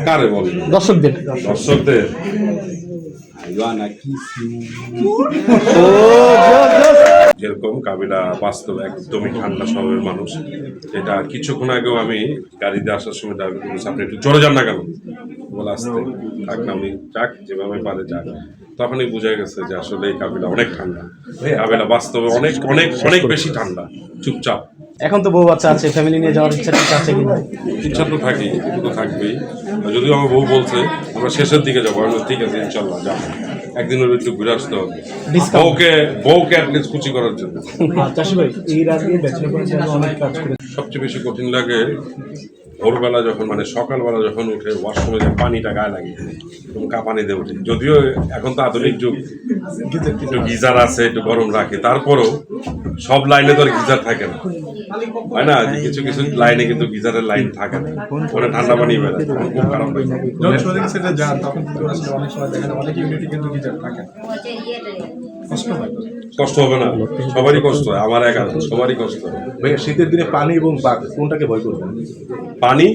কারে বল? দর্শকদের। যেরকম কাবিলা বাস্তব একদমই ঠান্ডা স্বভাবের মানুষ। এটা কিছুক্ষণ আগেও আমি গাড়িতে আসার সময় ড্রাইভার বলেছি, আপনি একটু জোরে যান না কেন? বলে আসতে থাক না, উনি যাক যেভাবে পারে যাক। তখনই বোঝা গেছে যে আসলে এই কাবিলা অনেক ঠান্ডা। কাবিলা বাস্তবে অনেক অনেক অনেক বেশি ঠান্ডা, চুপচাপ। এখন তো বউ বাচ্চা আছে, ফ্যামিলি নিয়ে যাওয়ার ইচ্ছা আছে কিনা? ইচ্ছা তো থাকি, এটা তো থাকবেই। যদিও আমার বউ বলছে আমরা শেষের দিকে যাবো, আমি ঠিক আছে ইনশাল্লাহ যাবো, একদিন ওর একটু ঘুরে আসতে হবে, বউকে অ্যাটলিস্ট খুশি করার জন্য। সবচেয়ে বেশি কঠিন লাগে ভোরবেলা যখন, মানে সকালবেলা যখন উঠে ওয়াশরুমে যে পানিটা গায়ে লাগে, পানি দিয়ে উঠে। যদিও এখন তো আধুনিক যুগ, একটু গিজার আছে, একটু গরম রাখে, তারপরেও সব লাইনে তো আর গিজার থাকে না, হয় না? কিছু কিছু লাইনে কিন্তু গিজারের লাইন থাকে না, ওখানে ঠান্ডা পানি বেরোয়, খুব খারাপ লাগে। কষ্ট হবে না? সবারই কষ্ট হয়, আমার একা সবারই কষ্ট হয়। শীতের দিনে পানি এবং বাঘ কোনটাকে ভয় করবেন? পানি,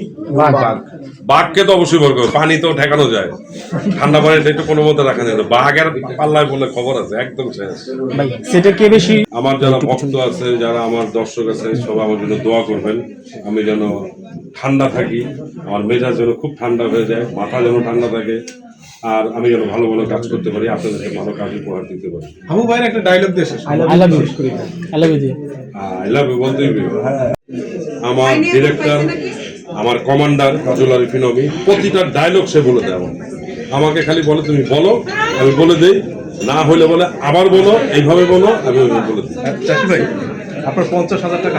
বাঘকে তো অবশ্যই ভয় করবে, পানি তো ঠেকানো যায়, ঠান্ডা পানিটা একটু কোনো মতো রাখা যায় না। বাঘের পাল্লায় বলে খবর আছে, একদম শেষ। সেটা কে বেশি? আমার যারা ভক্ত আছে, যারা আমার দর্শক আছে, সবাই আমার জন্য দোয়া করবেন, আমি যেন ঠান্ডা থাকি, আমার মেজাজ যেন খুব ঠান্ডা হয়ে যায়, মাথা যেন ঠান্ডা থাকে, আর আমি যেন ভালো ভালো কাজ করতে পারি, আপনাদেরকে ভালো কাজ উপহার দিতে পারি। হাবু ভাইয়ের একটা ডায়লগ দিয়ে শেষ। আই লাভ ইউ বলতেই আমার ডিরেক্টর, আমার কমান্ডার কাজল আরিফিন নবী, প্রতিটা ডায়লগ সে বলে দেয় আমাকে খালি বলে তুমি বলো, আমি বলে দেই, না হলে বলে আবার বলো, এইভাবে বলো, আমি বলে দিই। চাষি ভাই, আপনার 50,000 টাকা